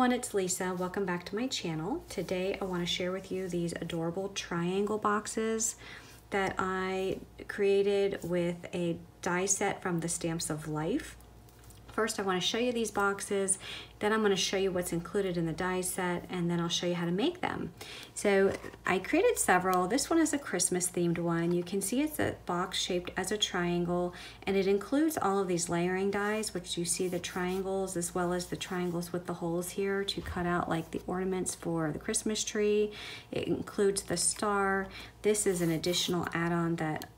everyone, it's Lisa. Welcome back to my channel. Today I want to share with you these adorable triangle boxes that I created with a die set from the Stamps of Life. First, I want to show you these boxes, then I'm going to show you what's included in the die set, and then I'll show you how to make them. So I created several. This one is a Christmas themed one. You can see it's a box shaped as a triangle, and it includes all of these layering dies, which you see the triangles as well as the triangles with the holes here to cut out like the ornaments for the Christmas tree. It includes the star. This is an additional add-on that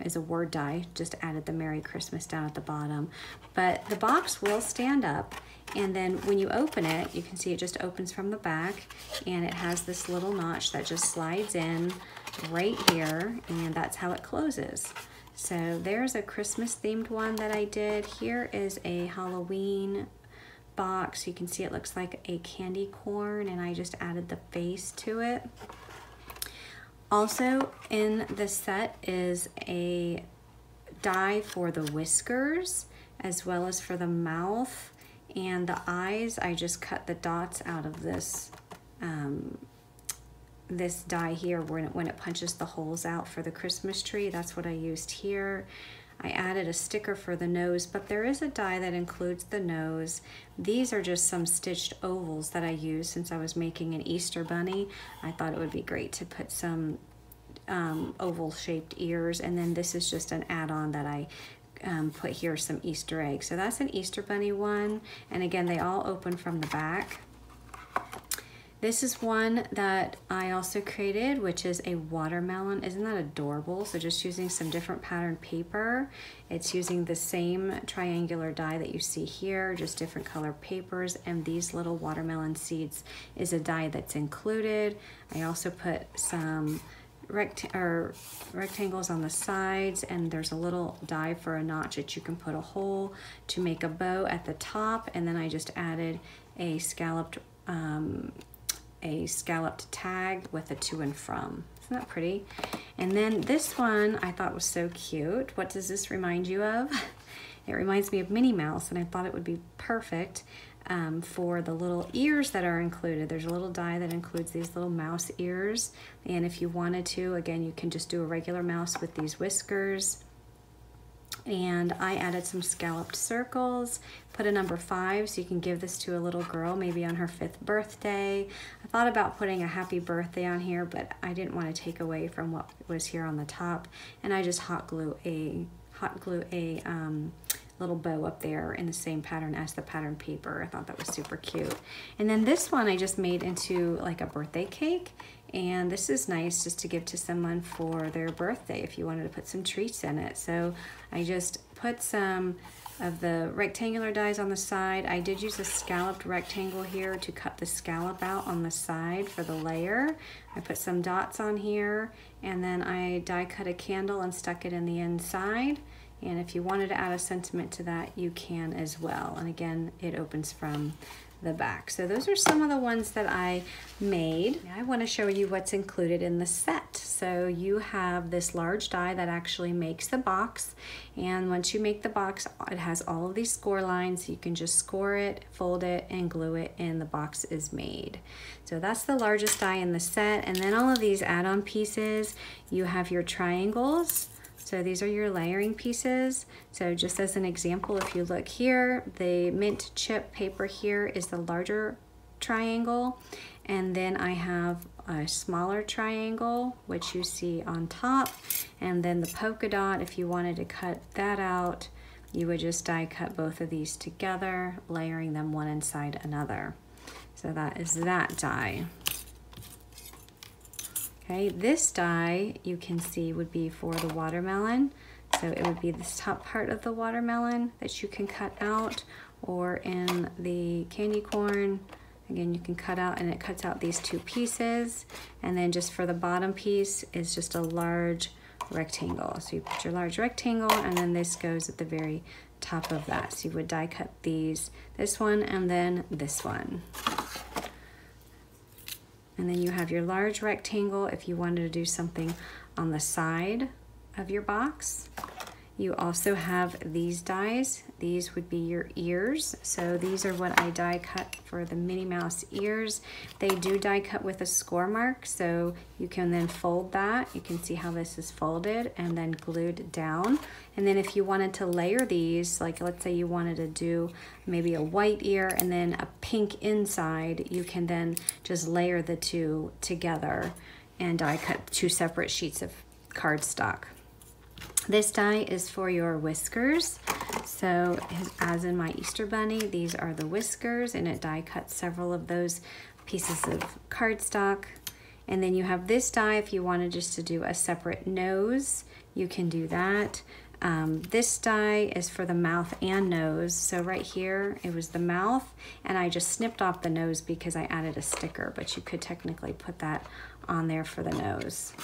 is a word die, just added the Merry Christmas down at the bottom. But the box will stand up, and then when you open it, you can see it just opens from the back, and it has this little notch that just slides in right here, and that's how it closes. So there's a Christmas themed one that I did. Here is a Halloween box. You can see it looks like a candy corn, and I just added the face to it. Also in the set is a die for the whiskers as well as for the mouth, and the eyes. I just cut the dots out of this this die here when it punches the holes out for the Christmas tree. That's what I used here. I added a sticker for the nose, but there is a die that includes the nose. These are just some stitched ovals that I used since I was making an Easter bunny. I thought it would be great to put some oval shaped ears, and then this is just an add-on that I put here some Easter eggs. So that's an Easter bunny one, and again they all open from the back. This is one that I also created, which is a watermelon. Isn't that adorable? So just using some different patterned paper. It's using the same triangular die that you see here, just different color papers, and these little watermelon seeds is a die that's included. I also put some rectangles on the sides, and there's a little die for a notch that you can put a hole to make a bow at the top, and then I just added a scalloped tag with a to and from. Isn't that pretty? And then this one I thought was so cute. What does this remind you of? It reminds me of Minnie Mouse, and I thought it would be perfect for the little ears that are included. There's a little die that includes these little mouse ears, and if you wanted to, again, you can just do a regular mouse with these whiskers. And I added some scalloped circles, put a number 5, so you can give this to a little girl maybe on her 5th birthday. I thought about putting a happy birthday on here, but I didn't want to take away from what was here on the top, and I just hot glue a little bow up there in the same pattern as the pattern paper. I thought that was super cute. And then this one I just made into like a birthday cake, and this is nice just to give to someone for their birthday if you wanted to put some treats in it. So I just put some of the rectangular dies on the side. I did use a scalloped rectangle here to cut the scallop out on the side for the layer. I put some dots on here, and then I die cut a candle and stuck it in the inside. And if you wanted to add a sentiment to that, you can as well. And again, it opens from the back. So those are some of the ones that I made. Now I want to show you what's included in the set. So you have this large die that actually makes the box. And once you make the box, it has all of these score lines. You can just score it, fold it, and glue it, and the box is made. So that's the largest die in the set. And then all of these add-on pieces, you have your triangles. So these are your layering pieces. So just as an example, if you look here, the mint chip paper here is the larger triangle. And then I have a smaller triangle, which you see on top. And then the polka dot, if you wanted to cut that out, you would just die cut both of these together, layering them one inside another. So that is that die. Okay, this die you can see would be for the watermelon. So it would be this top part of the watermelon that you can cut out, or in the candy corn, again, you can cut out, and it cuts out these 2 pieces. And then just for the bottom piece is just a large rectangle. So you put your large rectangle, and then this goes at the very top of that. So you would die cut these, this one, and then this one. And then you have your large rectangle if you wanted to do something on the side of your box. You also have these dies. These would be your ears. So these are what I die cut for the Minnie Mouse ears. They do die cut with a score mark, so you can then fold that. You can see how this is folded and then glued down. And then if you wanted to layer these, like let's say you wanted to do maybe a white ear and then a pink inside, you can then just layer the two together and die cut 2 separate sheets of cardstock. This die is for your whiskers. So as in my Easter bunny, these are the whiskers, and it die cuts several of those pieces of cardstock. And then you have this die if you wanted just to do a separate nose, you can do that. This die is for the mouth and nose. So right here, it was the mouth, and I just snipped off the nose because I added a sticker, but you could technically put that on there for the nose.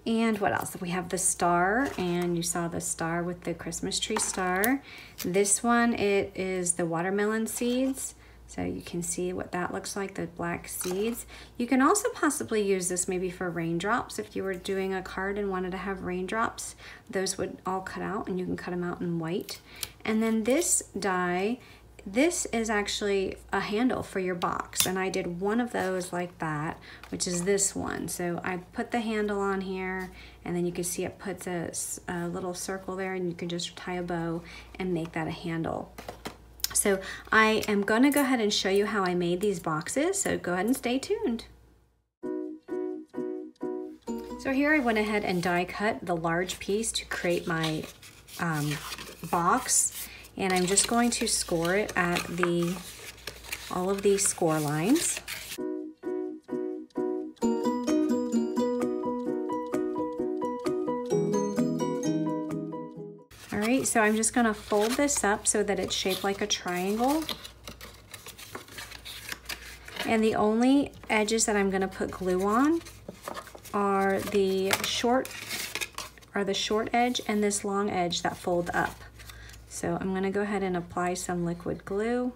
And what else? We have the star, and you saw the star with the Christmas tree star. This one, it is the watermelon seeds. So you can see what that looks like, the black seeds. You can also possibly use this maybe for raindrops. If you were doing a card and wanted to have raindrops, those would all cut out, and you can cut them out in white. And then this die, this is actually a handle for your box, and I did one of those like that, which is this one. So I put the handle on here, and then you can see it puts a little circle there, and you can just tie a bow and make that a handle. So I am going to go ahead and show you how I made these boxes, so go ahead and stay tuned. So here I went ahead and die cut the large piece to create my box. And I'm just going to score it at all of these score lines. All right, so I'm just gonna fold this up so that it's shaped like a triangle. And the only edges that I'm gonna put glue on are the short edge and this long edge that fold up. So I'm going to go ahead and apply some liquid glue.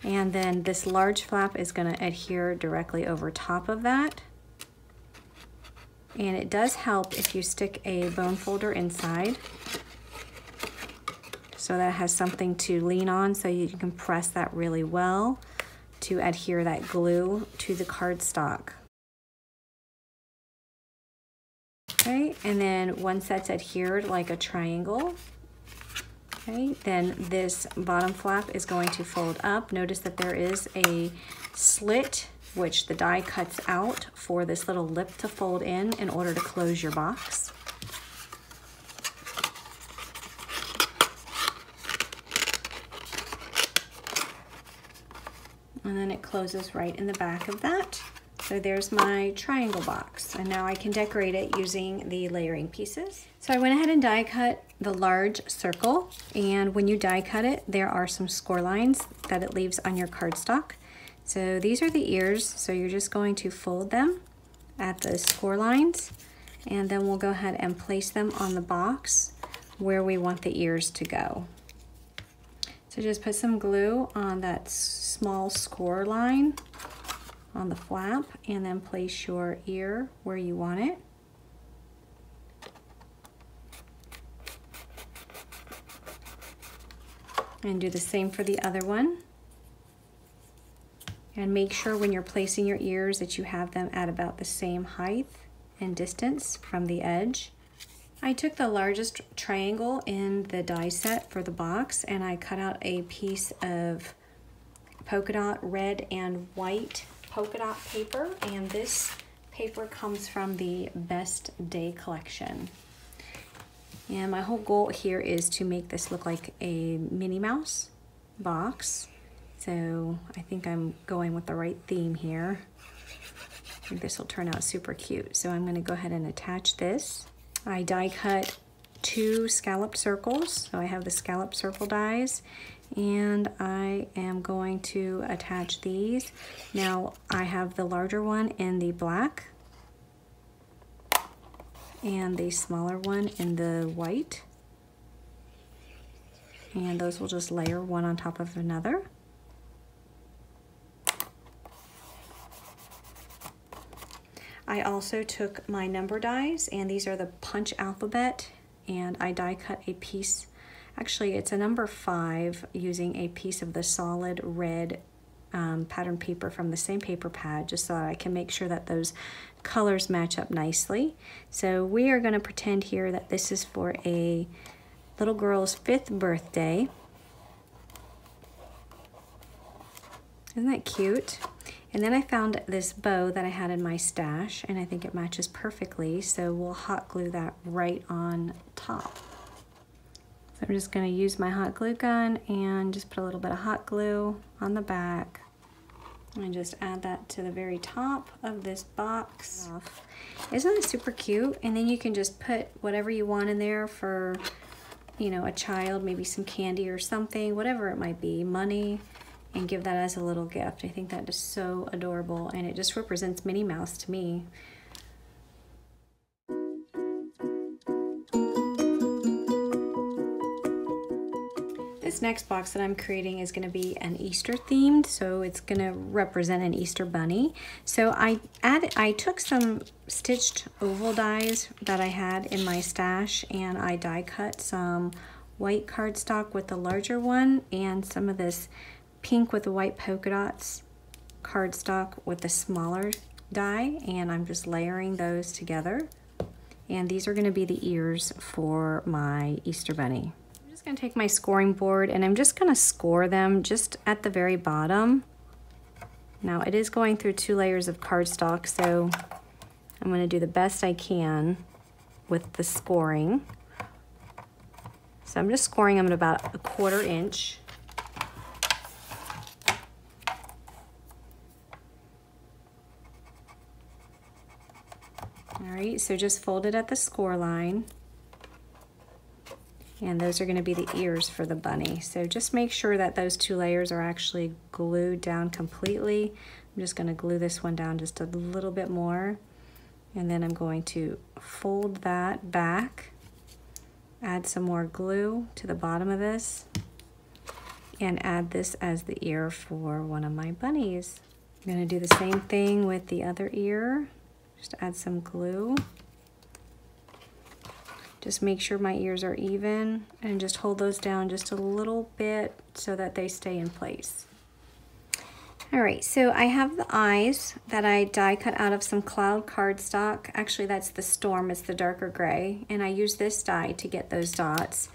And then this large flap is going to adhere directly over top of that. And it does help if you stick a bone folder inside, so that it has something to lean on, so you can press that really well to adhere that glue to the cardstock. Okay, and then once that's adhered like a triangle, okay, then this bottom flap is going to fold up. Notice that there is a slit which the die cuts out for this little lip to fold in order to close your box. And then it closes right in the back of that. So there's my triangle box, and now I can decorate it using the layering pieces. So I went ahead and die cut the large circle, and when you die cut it, there are some score lines that it leaves on your cardstock. So these are the ears, so you're just going to fold them at the score lines, and then we'll go ahead and place them on the box where we want the ears to go. So just put some glue on that small score line on the flap, and then place your ear where you want it. And do the same for the other one. And make sure when you're placing your ears that you have them at about the same height and distance from the edge. I took the largest triangle in the die set for the box, and I cut out a piece of polka dot red and white polka dot paper, and this paper comes from the Best Day collection. And my whole goal here is to make this look like a Minnie Mouse box. So I think I'm going with the right theme here. I think this will turn out super cute. So I'm going to go ahead and attach this. I die cut 2 scalloped circles. So I have the scalloped circle dies, and I am going to attach these. Now I have the larger one in the black and the smaller one in the white, and those will just layer one on top of another. I also took my number dies, and these are the punch alphabet, and I die cut a piece. Actually, it's a number 5 using a piece of the solid red pattern paper from the same paper pad, just so that I can make sure that those colors match up nicely. So we are going to pretend here that this is for a little girl's 5th birthday. Isn't that cute? And then I found this bow that I had in my stash, and I think it matches perfectly, so we'll hot glue that right on top. So I'm just going to use my hot glue gun and just put a little bit of hot glue on the back and just add that to the very top of this box. Isn't that super cute? And then you can just put whatever you want in there for, you know, a child, maybe some candy or something, whatever it might be, money, and give that as a little gift. I think that is so adorable, and it just represents Minnie Mouse to me. This next box that I'm creating is going to be an Easter themed, so it's going to represent an Easter bunny. So I took some stitched oval dies that I had in my stash, and I die cut some white cardstock with the larger one and some of this pink with the white polka dots cardstock with the smaller die, and I'm just layering those together. And these are going to be the ears for my Easter bunny. I'm just going to take my scoring board and I'm just going to score them just at the very bottom. Now it is going through 2 layers of cardstock, so I'm going to do the best I can with the scoring. So I'm just scoring them at about 1/4 inch. All right, so just fold it at the score line. And those are going to be the ears for the bunny. So just make sure that those 2 layers are actually glued down completely. I'm just going to glue this one down just a little bit more. And then I'm going to fold that back, add some more glue to the bottom of this, and add this as the ear for one of my bunnies. I'm going to do the same thing with the other ear. Just add some glue. Just make sure my ears are even and just hold those down just a little bit so that they stay in place. All right, so I have the eyes that I die cut out of some cloud cardstock. Actually, that's the storm, it's the darker gray. And I use this die to get those dots.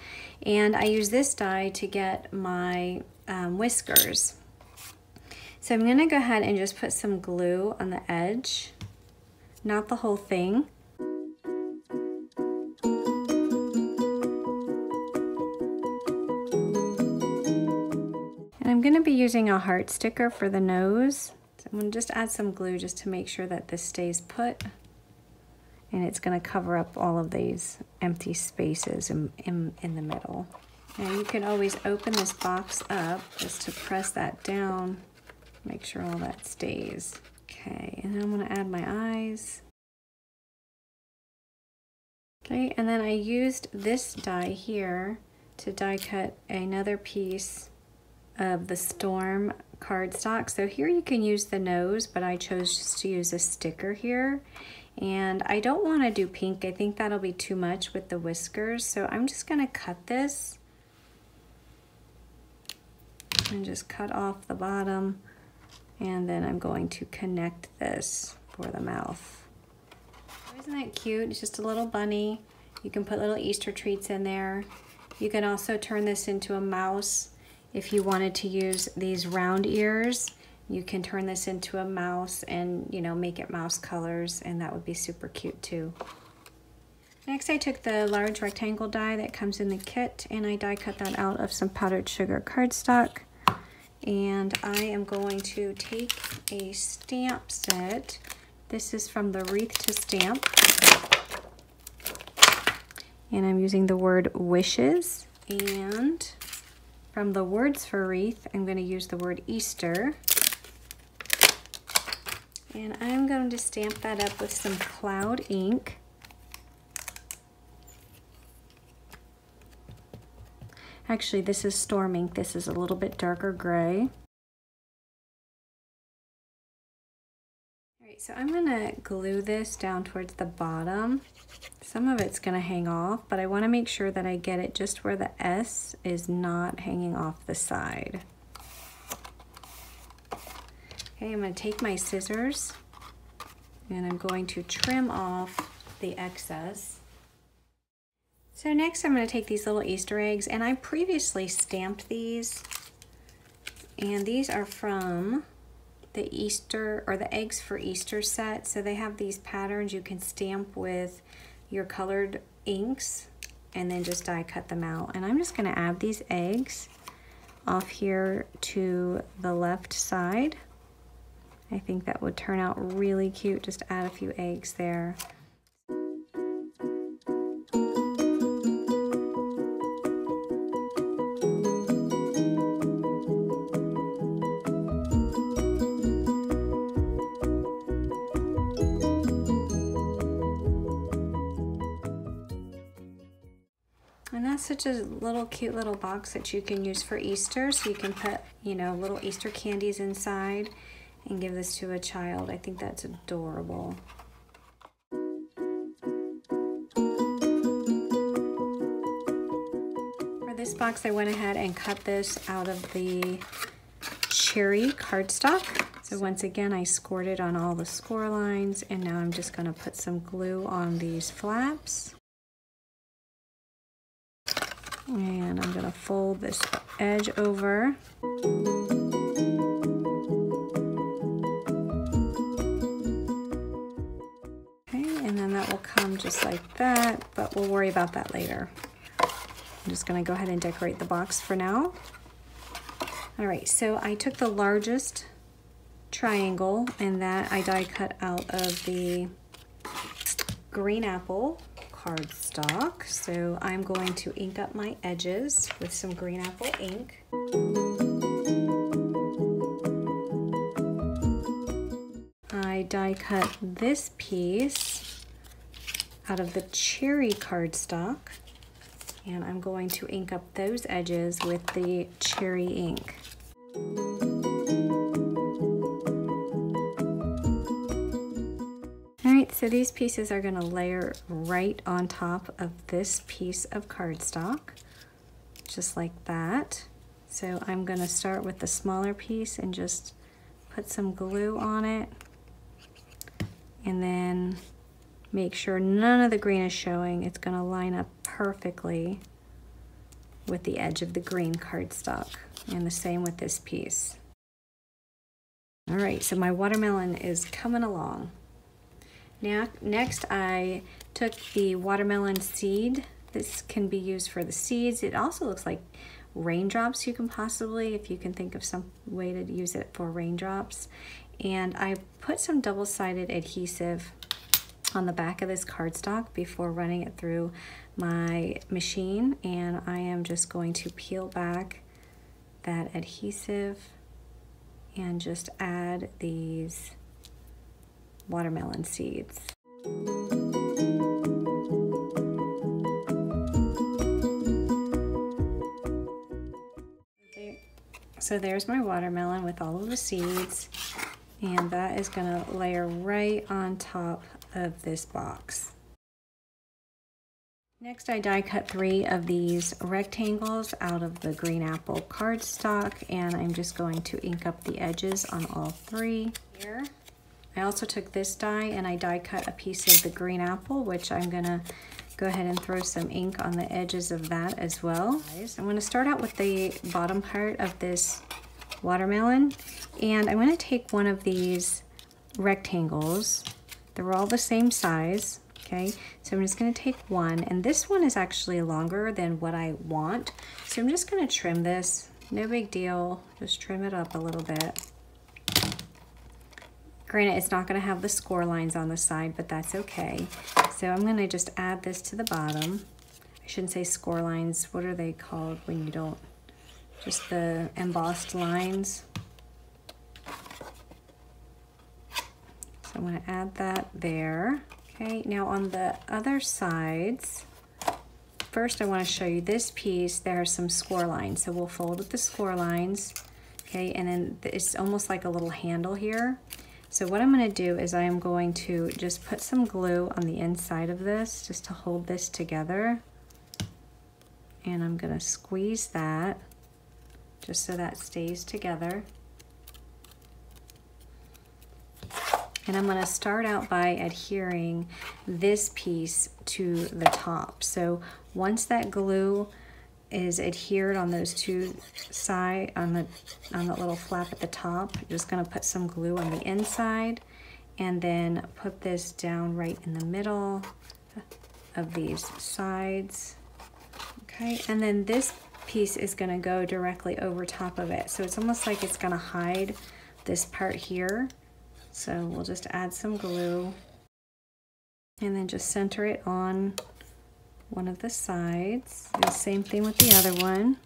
And I use this die to get my whiskers. So I'm gonna go ahead and just put some glue on the edge. Not the whole thing. And I'm going to be using a heart sticker for the nose. So I'm going to just add some glue just to make sure that this stays put. And it's going to cover up all of these empty spaces in the middle. And you can always open this box up just to press that down. Make sure all that stays. Okay, and then I'm going to add my eyes. Okay, and then I used this die here to die cut another piece of the storm cardstock. So here you can use the nose, but I chose just to use a sticker here. And I don't want to do pink. I think that'll be too much with the whiskers. So I'm just going to cut this and just cut off the bottom. And then I'm going to connect this for the mouth. Isn't that cute? It's just a little bunny. You can put little Easter treats in there. You can also turn this into a mouse. If you wanted to use these round ears, you can turn this into a mouse and, you know, make it mouse colors, and that would be super cute too. Next, I took the large rectangle die that comes in the kit, and I die cut that out of some powdered sugar cardstock. And I am going to take a stamp set. This is from the Wreath to Stamp. And I'm using the word wishes. And from the Words for Wreath, I'm going to use the word Easter. And I'm going to stamp that up with some cloud ink. Actually, this is storm ink. This is a little bit darker gray. So I'm gonna glue this down towards the bottom. Some of it's gonna hang off, but I wanna make sure that I get it just where the S is not hanging off the side. Okay, I'm gonna take my scissors and I'm going to trim off the excess. So next I'm gonna take these little Easter eggs, and I previously stamped these, and these are from the Easter, or the Eggs for Easter set. So they have these patterns you can stamp with your colored inks and then just die cut them out. And I'm just gonna add these eggs off here to the left side. I think that would turn out really cute, just add a few eggs there. And that's such a little cute little box that you can use for Easter. So you can put, you know, little Easter candies inside and give this to a child. I think that's adorable. For this box, I went ahead and cut this out of the cherry cardstock. So once again, I scored it on all the score lines, and now I'm just gonna put some glue on these flaps. And I'm gonna fold this edge over. Okay, and then that will come just like that, but we'll worry about that later. I'm just gonna go ahead and decorate the box for now. All right, so I took the largest triangle, and that I die cut out of the green apple cardstock. So I'm going to ink up my edges with some green apple ink. I die cut this piece out of the cherry cardstock, and I'm going to ink up those edges with the cherry ink. So these pieces are going to layer right on top of this piece of cardstock, just like that. So I'm going to start with the smaller piece and just put some glue on it, and then make sure none of the green is showing. It's going to line up perfectly with the edge of the green cardstock, and the same with this piece. All right, so my watermelon is coming along. Now, next I took the watermelon seed. This can be used for the seeds. It also looks like raindrops you can possibly, if you can think of some way to use it for raindrops. And I put some double-sided adhesive on the back of this cardstock before running it through my machine. And I am just going to peel back that adhesive and just add these watermelon seeds. So there's my watermelon with all of the seeds, and that is going to layer right on top of this box. Next, I die cut 3 of these rectangles out of the green apple cardstock, and I'm just going to ink up the edges on all 3 here. I also took this die and I die cut a piece of the green apple, which I'm gonna go ahead and throw some ink on the edges of that as well. I'm gonna start out with the bottom part of this watermelon, and I'm gonna take one of these rectangles. They're all the same size, okay? So I'm just gonna take one, and this one is actually longer than what I want. So I'm just gonna trim this, no big deal, just trim it up a little bit. Granted, it's not going to have the score lines on the side, but that's okay. So I'm going to just add this to the bottom. I shouldn't say score lines. What are they called when you don't? Just the embossed lines. So I'm going to add that there. Okay, now on the other sides, first I want to show you this piece. There are some score lines. So we'll fold up the score lines. Okay, and then it's almost like a little handle here. So what I'm gonna do is I am going to just put some glue on the inside of this just to hold this together. And I'm gonna squeeze that just so that stays together. And I'm gonna start out by adhering this piece to the top. So once that glue is adhered on those two sides, on the little flap at the top, you're just gonna put some glue on the inside and then put this down right in the middle of these sides. Okay, and then this piece is gonna go directly over top of it. So it's almost like it's gonna hide this part here. So we'll just add some glue and then just center it on one of the sides. Do the same thing with the other one.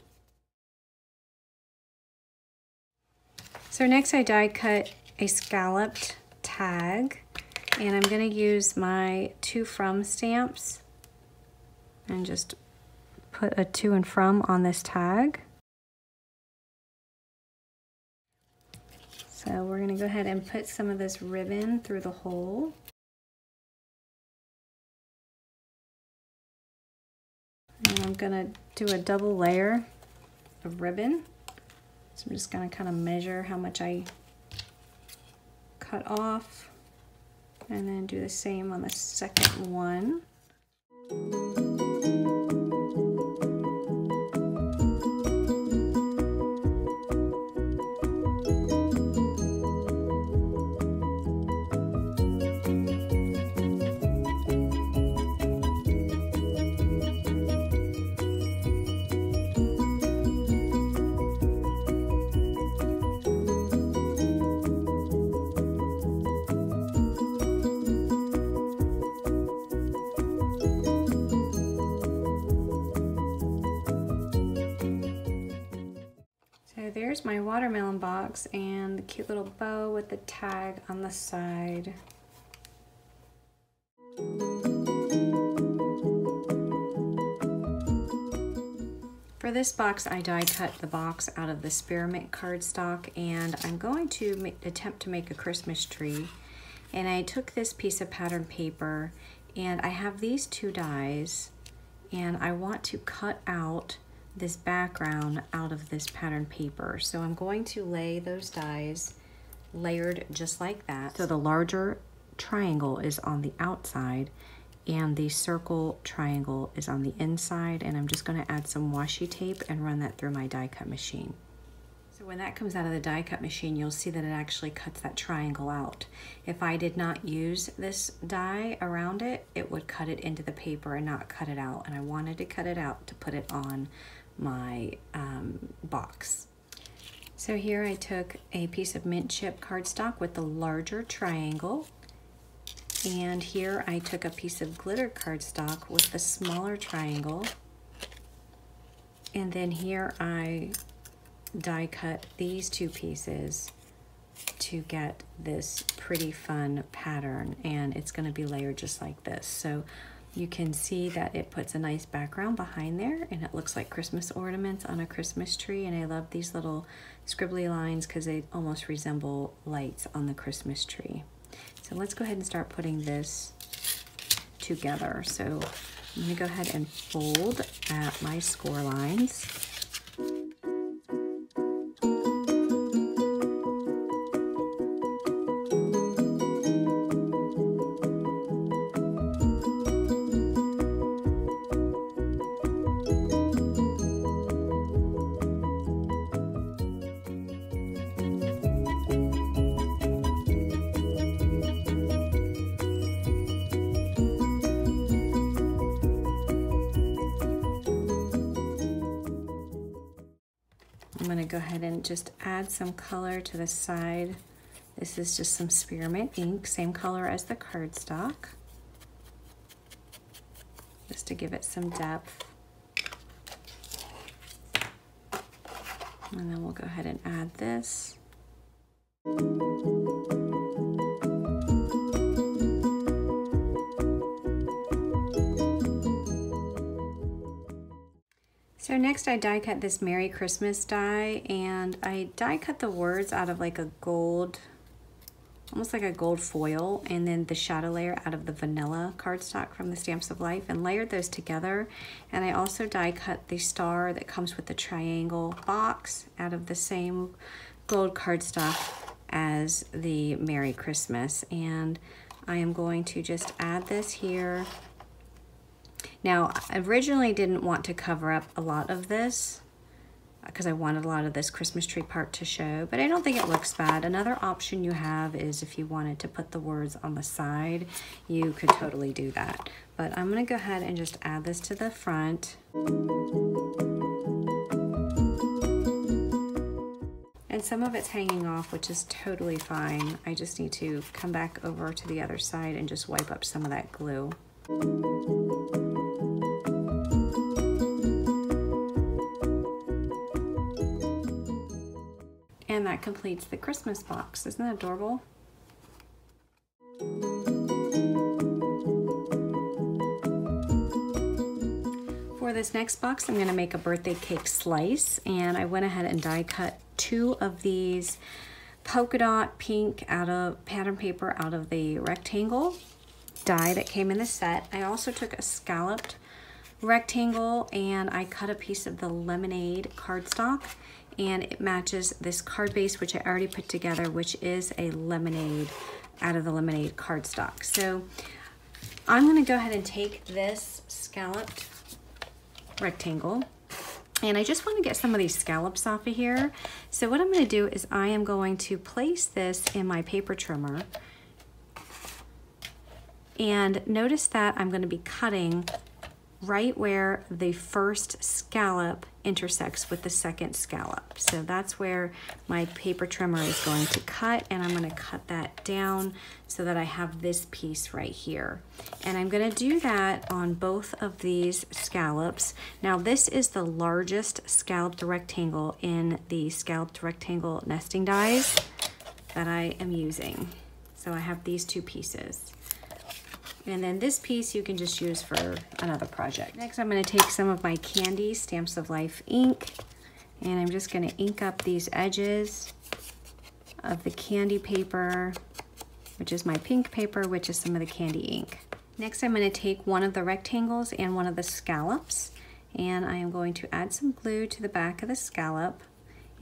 So next I die cut a scalloped tag, and I'm going to use my to from stamps and just put a to and from on this tag. So we're going to go ahead and put some of this ribbon through the hole. And I'm gonna do a double layer of ribbon. So I'm just gonna kind of measure how much I cut off and then do the same on the second one. So there's my watermelon box and the cute little bow with the tag on the side. For this box, I die cut the box out of the spearmint cardstock, and I'm going to attempt to make a Christmas tree. And I took this piece of pattern paper, and I have these two dies, and I want to cut out this background out of this pattern paper. So I'm going to lay those dies layered just like that. So the larger triangle is on the outside and the circle triangle is on the inside, and I'm just going to add some washi tape and run that through my die cut machine. So when that comes out of the die cut machine, you'll see that it actually cuts that triangle out. If I did not use this die around it, it would cut it into the paper and not cut it out, and I wanted to cut it out to put it on my box. So here I took a piece of mint chip cardstock with the larger triangle, and here I took a piece of glitter cardstock with the smaller triangle, and then here I die cut these two pieces to get this pretty fun pattern, and it's going to be layered just like this. So you can see that it puts a nice background behind there, and it looks like Christmas ornaments on a Christmas tree. And I love these little scribbly lines because they almost resemble lights on the Christmas tree. So let's go ahead and start putting this together. So I'm going to go ahead and fold at my score lines. I'm going to go ahead and just add some color to the side. This is just some spearmint ink, same color as the cardstock, just to give it some depth. And then we'll go ahead and add this. So next I die cut this Merry Christmas die, and I die cut the words out of like a gold almost like a gold foil, and then the shadow layer out of the vanilla cardstock from the Stamps of Life, and layered those together. And I also die cut the star that comes with the triangle box out of the same gold cardstock as the Merry Christmas. And I am going to just add this here. Now, I originally didn't want to cover up a lot of this because I wanted a lot of this Christmas tree part to show, but I don't think it looks bad. Another option you have is if you wanted to put the words on the side, you could totally do that. But I'm gonna go ahead and just add this to the front. And some of it's hanging off, which is totally fine. I just need to come back over to the other side and just wipe up some of that glue. And that completes the Christmas box. Isn't that adorable? For this next box, I'm going to make a birthday cake slice, and I went ahead and die cut 2 of these polka dot pink out of pattern paper out of the rectangle die that came in the set. I also took a scalloped rectangle and I cut a piece of the lemonade cardstock, and it matches this card base, which I already put together, which is a lemonade out of the lemonade cardstock. So I'm going to go ahead and take this scalloped rectangle, and I just want to get some of these scallops off of here. So what I'm going to do is I am going to place this in my paper trimmer, and notice that I'm going to be cutting right where the first scallop intersects with the second scallop. So that's where my paper trimmer is going to cut, and I'm going to cut that down so that I have this piece right here. And I'm going to do that on both of these scallops. Now this is the largest scalloped rectangle in the scalloped rectangle nesting dies that I am using. So I have these 2 pieces. And then this piece you can just use for another project. Next, I'm going to take some of my candy Stamps of Life ink, and I'm just going to ink up these edges of the candy paper, which is my pink paper, which is some of the candy ink. Next, I'm going to take one of the rectangles and one of the scallops, and I am going to add some glue to the back of the scallop,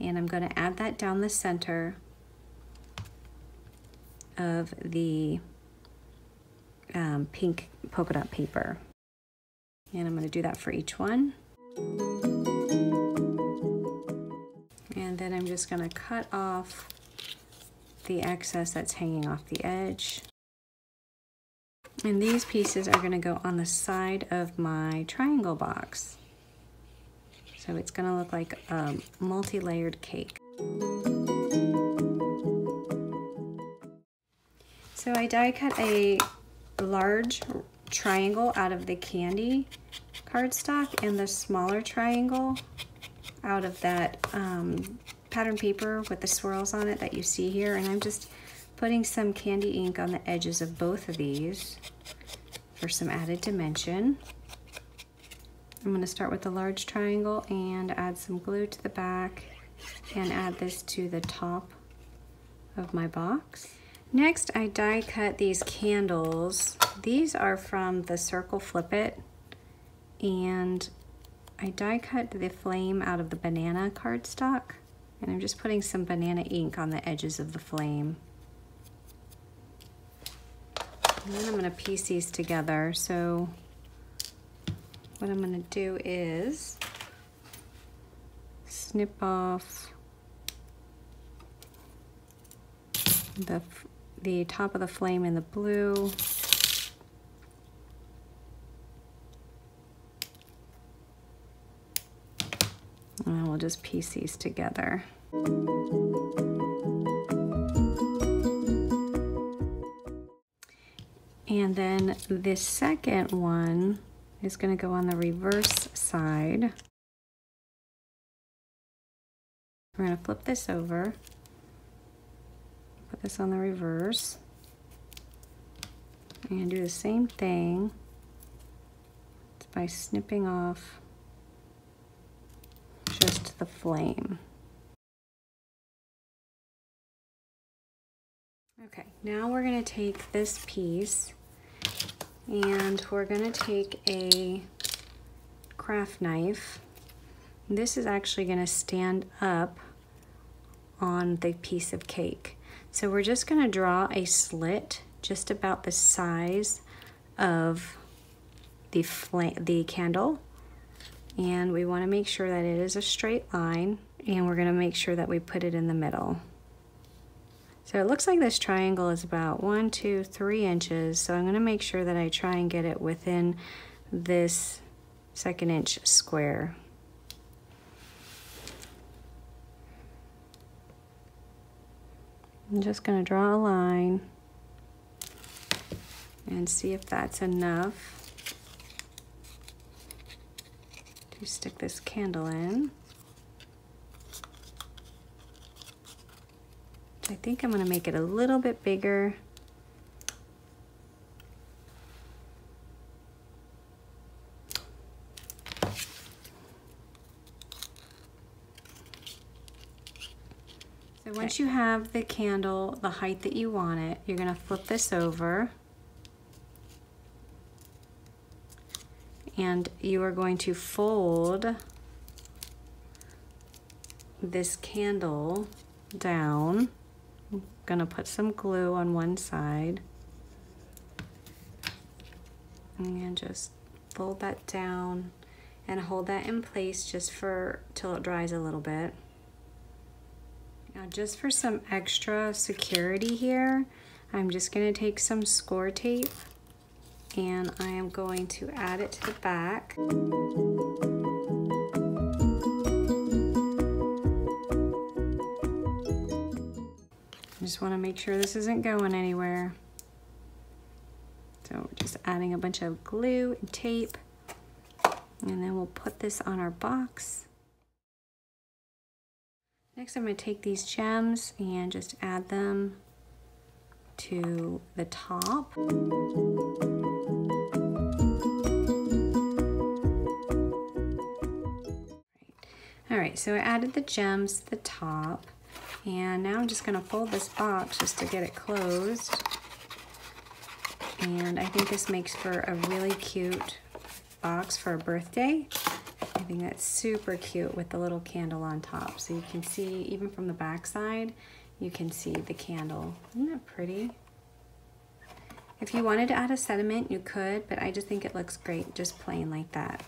and I'm going to add that down the center of the pink polka dot paper. And I'm going to do that for each one. And then I'm just going to cut off the excess that's hanging off the edge. And these pieces are going to go on the side of my triangle box. So it's going to look like a multi-layered cake. So I die cut a large triangle out of the candy cardstock and the smaller triangle out of that pattern paper with the swirls on it that you see here, and I'm just putting some candy ink on the edges of both of these for some added dimension. I'm going to start with the large triangle and add some glue to the back and add this to the top of my box. Next, I die cut these candles. These are from the Circle Flip It, and I die cut the flame out of the banana cardstock, and I'm just putting some banana ink on the edges of the flame. And then I'm going to piece these together. So what I'm going to do is snip off the top of the flame in the blue, and we'll just piece these together. And then this second one is going to go on the reverse side. We're going to flip this over. Put this on the reverse and do the same thing by snipping off just the flame. Okay, Now we're gonna take this piece and we're gonna take a craft knife. This is actually gonna stand up on the piece of cake. So we're just gonna draw a slit just about the size of the candle, and we wanna make sure that it is a straight line, and we're gonna make sure that we put it in the middle. So it looks like this triangle is about 1, 2, 3 inches. So I'm gonna make sure that I try and get it within this 2nd inch square. I'm just gonna draw a line and see if that's enough to stick this candle in. I think I'm gonna make it a little bit bigger. So once you have the candle the height that you want it, you're gonna flip this over and you are going to fold this candle down. I'm gonna put some glue on one side and just fold that down and hold that in place just till it dries a little bit. Now just for some extra security here, I'm just gonna take some score tape and I am going to add it to the back. I just want to make sure this isn't going anywhere. So we're just adding a bunch of glue and tape, and then we'll put this on our box. Next I'm going to take these gems and just add them to the top. All right, so I added the gems to the top. And now I'm just gonna fold this box just to get it closed. And I think this makes for a really cute box for a birthday. I think that's super cute with the little candle on top. So you can see, even from the back side, you can see the candle. Isn't that pretty? If you wanted to add a sediment, you could, but I just think it looks great just plain like that.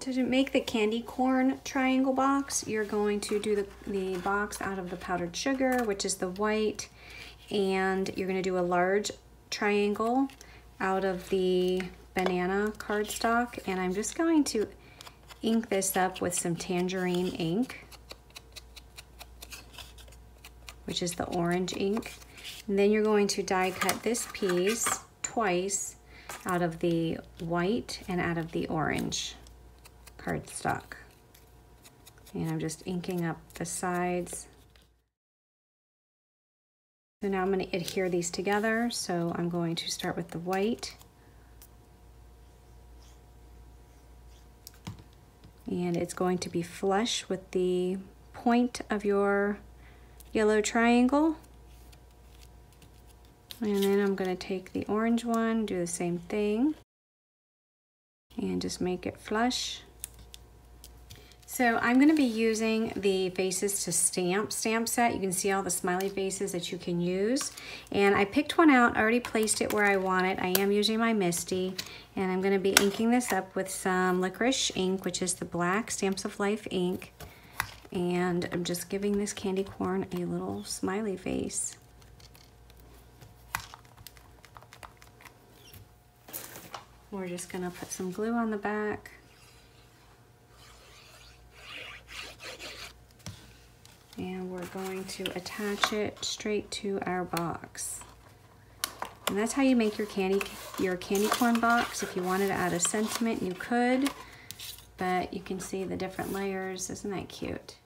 To make the candy corn triangle box, you're going to do the box out of the powdered sugar, which is the white, and you're going to do a large triangle out of the banana cardstock, and I'm just going to ink this up with some tangerine ink, which is the orange ink. And then you're going to die cut this piece twice out of the white and out of the orange cardstock. And I'm just inking up the sides. So now I'm going to adhere these together. So I'm going to start with the white. And it's going to be flush with the point of your yellow triangle. And then I'm going to take the orange one, do the same thing, and just make it flush. So I'm going to be using the faces to stamp set. You can see all the smiley faces that you can use. And I picked one out, already placed it where I want it. I am using my Misty, and I'm going to be inking this up with some licorice ink, which is the black Stamps of Life ink. And I'm just giving this candy corn a little smiley face. We're just going to put some glue on the back. And we're going to attach it straight to our box. And that's how you make your candy corn box. If you wanted to add a sentiment, you could, but you can see the different layers. Isn't that cute?